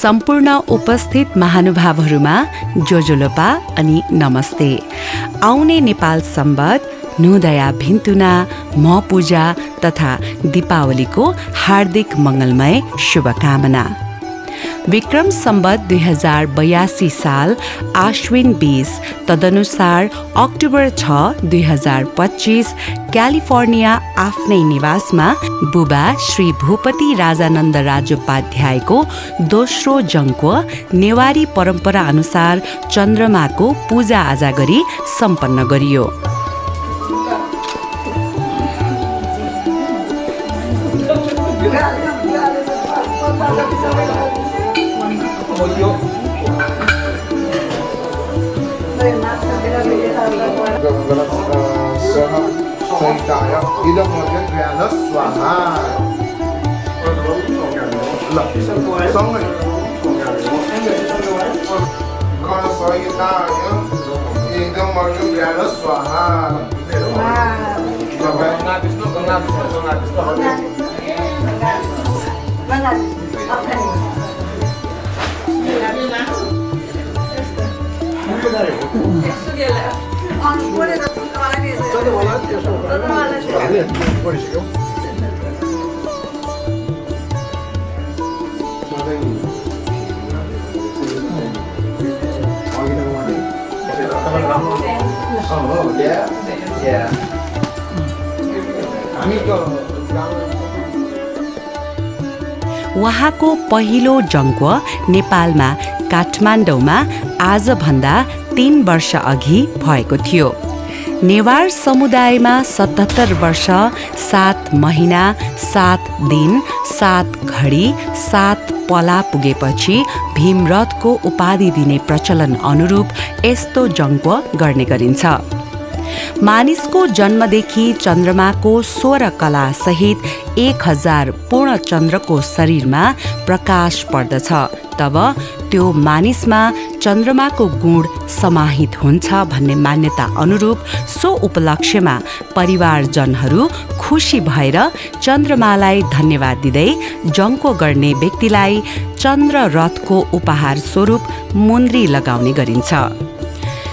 सम्पूर्ण उपस्थित महानुभावहरूमा जोजोलोपा अनि नमस्ते। आउने नेपाल सम्बत नुदया भिन्तुना म पूजा तथा दीपावलीको हार्दिक मङ्गलमय शुभकामना। विक्रम सम्बत 2082 साल आश्विन 20 तदनुसार अक्टोबर 6, 2025 क्यालिफोर्निया आफ्नै निवासमा बुबा श्री भूपति राजानन्द राजोपाध्यायको दोस्रो जङ्क्व नेवारी परम्परा अनुसार चन्द्रमाको पूजा आजा गरी सम्पन्न गरियो। उहाँको पहिलो जङ्क्व नेपालमा काठमाडौँमा आजभन्दा 3 वर्ष अघि भएको थियो। नेवार समुदायमा 77 वर्ष 7 महिना 7 दिन 7 घडी 7 पला पुगेपछि भीमरथको उपाधि दिने प्रचलन अनुरूप यस्तो जङ्क्व गर्ने गरिन्छ। मानिसको जन्मदेखि चन्द्रमाको 16 कला सहित 1000 पूर्ण चन्द्रको शरीरमा प्रकाश पर्दछ, तब त्यो मानिसमा चन्द्रमाको गुण समाहित हुन्छ भन्ने मान्यता अनुरूप सो उपलक्ष्यमा परिवारजनहरू खुसी भएर चन्द्रमालाई धन्यवाद दिँदै जङ्क्व गर्ने व्यक्तिलाई चन्द्र रथको उपहार स्वरूप मुन्द्री लगाउने गरिन्छ।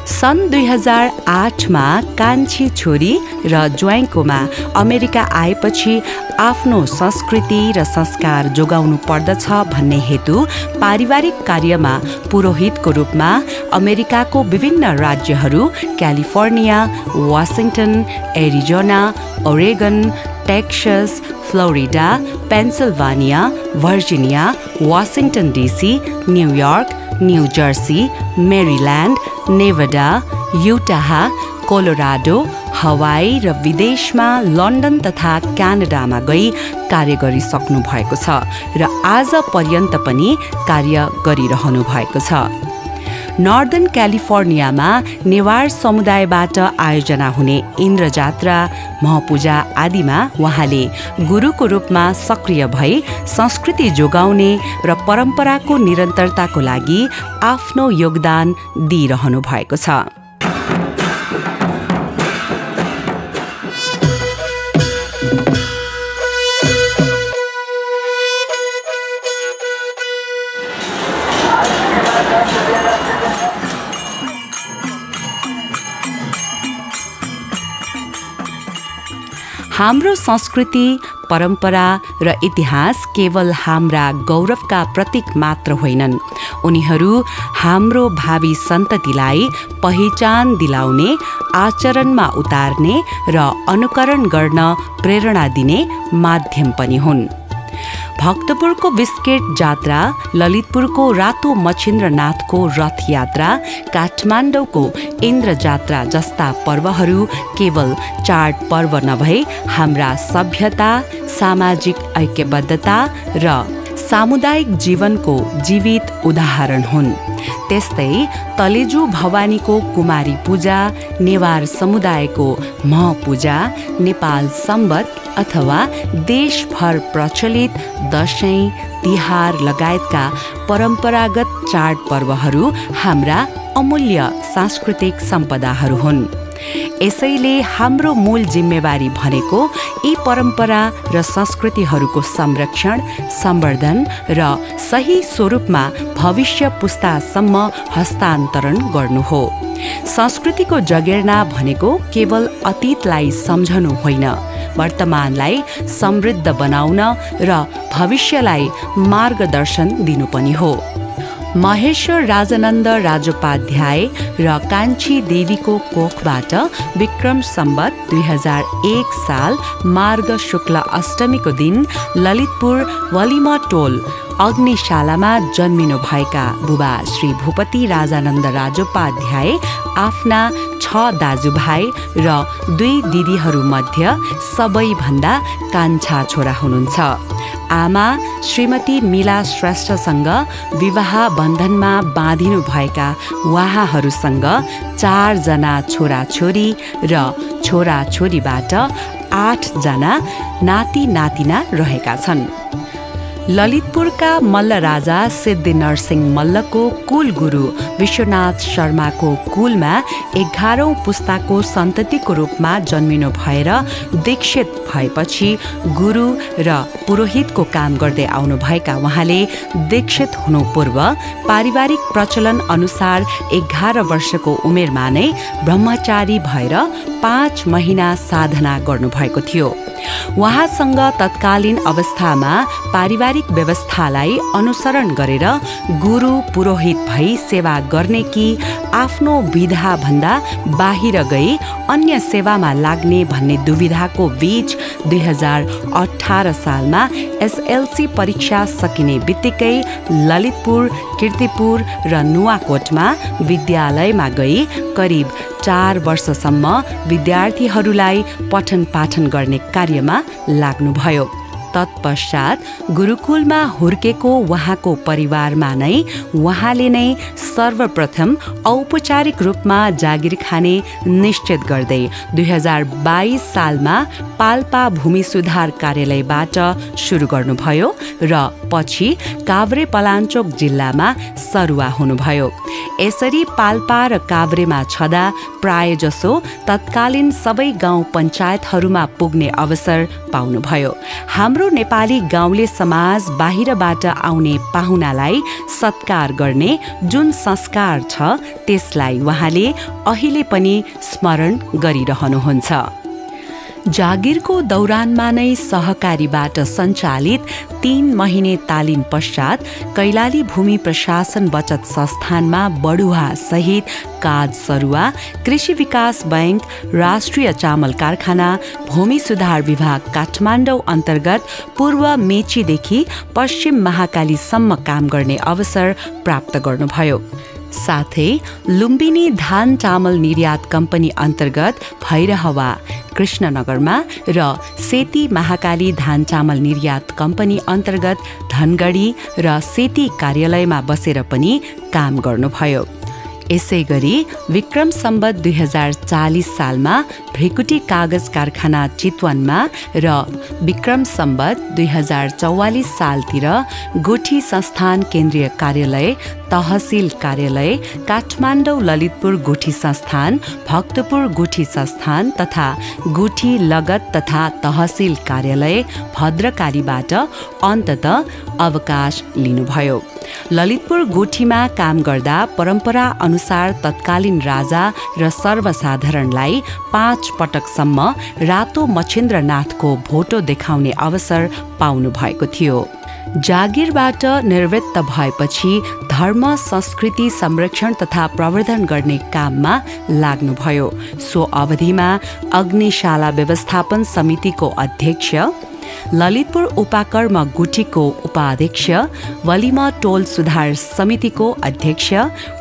सन् 2008मा कान्छी छोरी र ज्वाइँकोमा अमेरिका आएपछि आफ्नो संस्कृति र संस्कार जोगाउनु पर्दछ भन्ने हेतु पारिवारिक कार्यमा पुरोहितको रूपमा अमेरिकाको विभिन्न राज्यहरू California, Washington, Arizona, Oregon, Texas, Florida, Pennsylvania, Virginia, Washington DC, New York, New Jersey, Maryland, Nevada, Utah, Colorado, Hawaii र विदेशमा लन्डन तथा क्यानाडामा गई कार्य गरिसक्नु भएको छ र आज पर्यन्त पनि कार्य गरिरहनु भएको छ। नर्दन क्यालिफोर्नियामा नेवार समुदायबाट आयोजना हुने इन्द्र जात्रा, महपूजा आदिमा उहाँले गुरुको रूपमा सक्रिय भई संस्कृति जोगाउने र परम्पराको निरन्तरताको लागि आफ्नो योगदान दिइरहनु भएको छ। हाम्रो संस्कृति, परम्परा र इतिहास केवल हाम्रा गौरवका प्रतीक मात्र होइनन्, उनीहरू हाम्रो भावी सन्ततिलाई पहिचान दिलाउने, आचरणमा उतार्ने र अनुकरण गर्न प्रेरणा दिने माध्यम पनि हुन्। भक्तपुरको बिस्केट जात्रा, ललितपुरको रातो मच्छिन्द्रनाथको रथ यात्रा, काठमाडौँको इन्द्र जात्रा जस्ता पर्वहरू केवल चाड पर्व नभई हाम्रा सभ्यता, सामाजिक ऐक्यबद्धता र सामुदायिक जीवनको जीवित उदाहरण हुन्। त्यस्तै तलेजु भवानीको कुमारी पूजा, नेवार समुदायको मह पूजा, नेपाल सम्बत अथवा देशभर प्रचलित दशैं, तिहार लगायतका परम्परागत चाड पर्वहरू हाम्रा अमूल्य सांस्कृतिक सम्पदाहरू हुन्। यसैले हाम्रो मूल जिम्मेवारी भनेको यी परम्परा र संस्कृतिहरूको संरक्षण, सम्वर्धन र सही स्वरूपमा भविष्य पुस्तासम्म हस्तान्तरण गर्नु हो। संस्कृतिको जगेर्ना भनेको केवल अतीतलाई सम्झनु होइन, वर्तमानलाई समृद्ध बनाउन र भविष्यलाई मार्गदर्शन दिनु पनि हो। महेश्वर राजानन्द राजोपाध्याय र कान्छी देवीको कोखबाट विक्रम सम्वत 2001 साल मार्ग शुक्ल अष्टमीको दिन ललितपुर वलिमा टोल अग्निशालामा जन्मिनुभएका बुबा श्री भूपति राजानन्द राजोपाध्याय आफ्ना 6 दाजुभाइ र 2 दिदीहरूमध्ये सबैभन्दा कान्छा छोरा हुनुहुन्छ। आमा श्रीमती मिला श्रेष्ठसँग विवाह बन्धनमा बाँधिनु भएका उहाँहरूसँग 4 जना छोराछोरी र छोराछोरीबाट 8 जना नाति नातिना रहेका छन्। ललितपुरका मल्ल राजा सिद्धि नरसिंह मल्लको कुल गुरु विश्वनाथ शर्माको कुलमा 11औं पुस्ताको सन्ततिको रूपमा जन्मिनु भएर दीक्षित भएपछि गुरु र पुरोहितको काम गर्दै आउनुभएका उहाँले दीक्षित हुनु पूर्व पारिवारिक प्रचलन अनुसार 11 वर्षको उमेरमा नै ब्रह्मचारी भएर 5 महिना साधना गर्नुभएको थियो। उहाँसँग तत्कालीन अवस्थामा पारिवारिक व्यवस्थालाई अनुसरण गरेर गुरु पुरोहित भई सेवा गर्ने कि आफ्नो विधाभन्दा बाहिर गई अन्य सेवामा लाग्ने भन्ने दुविधाको बीच 2018 सालमा एसएलसी परीक्षा सकिने बित्तिकै ललितपुर, कीर्तिपुर र नुवाकोटमा विद्यालयमा गई करिब 4 वर्षसम्म विद्यार्थीहरूलाई पठन पाठन गर्ने कार्यमा लाग्नुभयो। तत्पश्चात गुरुकुलमा हुर्केको उहाँको परिवारमा नै उहाँले नै सर्वप्रथम औपचारिक रूपमा जागिर खाने निश्चित गर्दै 2022 सालमा पाल्पा भूमि सुधार कार्यालयबाट सुरु गर्नुभयो र पछि काभ्रे पलाञ्चोक जिल्लामा सरुवा हुनुभयो। यसरी पाल्पा र काभ्रेमा छँदा प्रायजसो तत्कालीन सबै गाउँ पञ्चायतहरूमा पुग्ने अवसर पाउनुभयो। हाम्रो नेपाली गाउँले समाज बाहिरबाट आउने पाहुनालाई सत्कार गर्ने जुन संस्कार छ त्यसलाई उहाँले अहिले पनि स्मरण गरिरहनुहुन्छ। जागिरको दौरानमा नै सहकारीबाट सञ्चालित 3 महिने तालिम पश्चात कैलाली भूमि प्रशासन बचत संस्थानमा बढुवा सहित काज सरुवा, कृषि विकास बैंक, राष्ट्रिय चामल कारखाना, भूमि सुधार विभाग काठमाडौँ अन्तर्गत पूर्व मेचीदेखि पश्चिम महाकालीसम्म काम गर्ने अवसर प्राप्त गर्नुभयो। साथै लुम्बिनी धान चामल निर्यात कम्पनी अन्तर्गत भैरहवा, कृष्णनगरमा र सेती महाकाली धान चामल निर्यात कम्पनी अन्तर्गत धनगढी र सेती कार्यालयमा बसेर पनि काम गर्नुभयो। यसैगरी विक्रम सम्वत 2040 सालमा भृकुटी कागज कारखाना चितवनमा र विक्रम सम्वत 2044 सालतिर गुठी संस्थान केन्द्रीय कार्यालय, तहसील कार्यालय, काठमाडौँ ललितपुर गुठी संस्थान, भक्तपुर गुठी संस्थान तथा गुठी लगत तथा तहसील कार्यालय भद्रकालीबाट अन्ततः अवकाश लिनुभयो। ललितपुर गुठीमा काम गर्दा परम्परा अनुसार तत्कालीन राजा र सर्वसाधारणलाई 5 पटकसम्म रातो मच्छिन्द्रनाथको भोटो देखाउने अवसर पाउनु भएको थियो। जागिरबाट निवृत्त भएपछि धर्म संस्कृति संरक्षण तथा प्रवर्धन गर्ने काममा लाग्नुभयो। सो अवधिमा अग्निशाला व्यवस्थापन समितिको अध्यक्ष, ललितपुर उपाकर्म गुठीको उपाध्यक्ष, वलिमा टोल सुधार समितिको अध्यक्ष,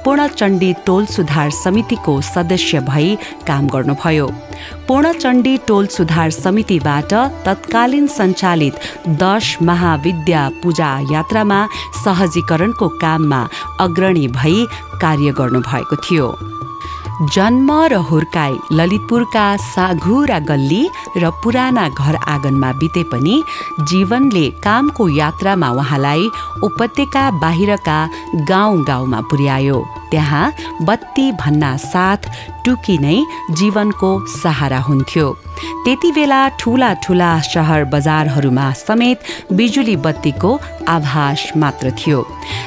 पूर्णचण्डी टोल सुधार समितिको सदस्य भई काम गर्नुभयो। पूर्णचण्डी टोल सुधार समितिबाट तत्कालीन सञ्चालित 10 महाविद्या पूजा यात्रामा सहजीकरणको काममा अग्रणी भई कार्य गर्नुभएको थियो। जन्म र हुर्काई ललितपुरका साघुरा गल्ली र पुराना घर आँगनमा बिते पनि जीवनले कामको यात्रामा उहाँलाई उपत्यका बाहिरका गाउँ गाउँमा पुर्यायो। त्यहाँ बत्ती भन्ना साथ टुकी नै जीवनको सहारा हुन्थ्यो। त्यति बेला ठूला ठूला शहर बजारहरूमा समेत बिजुली बत्तीको आभास मात्र थियो।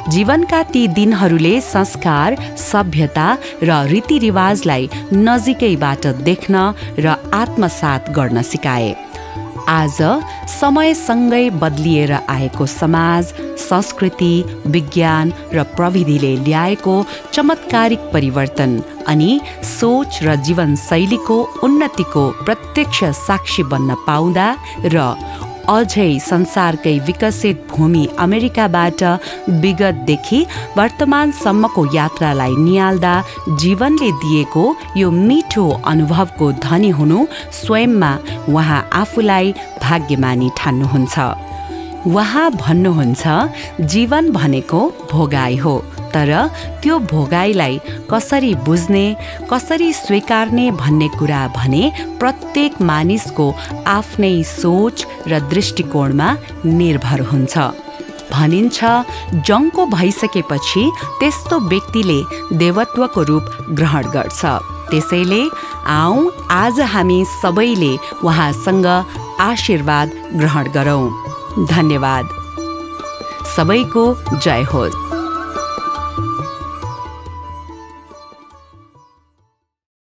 जीवनका ती दिनहरूले संस्कार, सभ्यता र रीतिरिवाजलाई नजिकैबाट देख्न र आत्मसात गर्न सिकाए। आज समयसँगै बदलिएर आएको समाज, संस्कृति, विज्ञान र प्रविधिले ल्याएको चमत्कारिक परिवर्तन अनि सोच र जीवनशैलीको उन्नतिको प्रत्यक्ष साक्षी बन्न पाउँदा र अझै संसारकै विकसित भूमि अमेरिकाबाट विगतदेखि वर्तमानसम्मको यात्रालाई नियाल्दा जीवनले दिएको यो मिठो अनुभवको धनी हुनु स्वयंमा उहाँ आफूलाई भाग्यमानी ठान्नुहुन्छ। उहाँ भन्नुहुन्छ, जीवन भनेको भोगाई हो, तर त्यो भोगाईलाई कसरी बुझ्ने, कसरी स्वीकार्ने भन्ने कुरा भने प्रत्येक मानिसको आफ्नै सोच र दृष्टिकोणमा निर्भर हुन्छ। भनिन्छ, जङ्को भइसकेपछि त्यस्तो व्यक्तिले देवत्वको रूप ग्रहण गर्छ। त्यसैले आऊ आज हामी सबैले उहाँसँग आशीर्वाद ग्रहण गरौँ। धन्यवाद। सबैको जय होस्।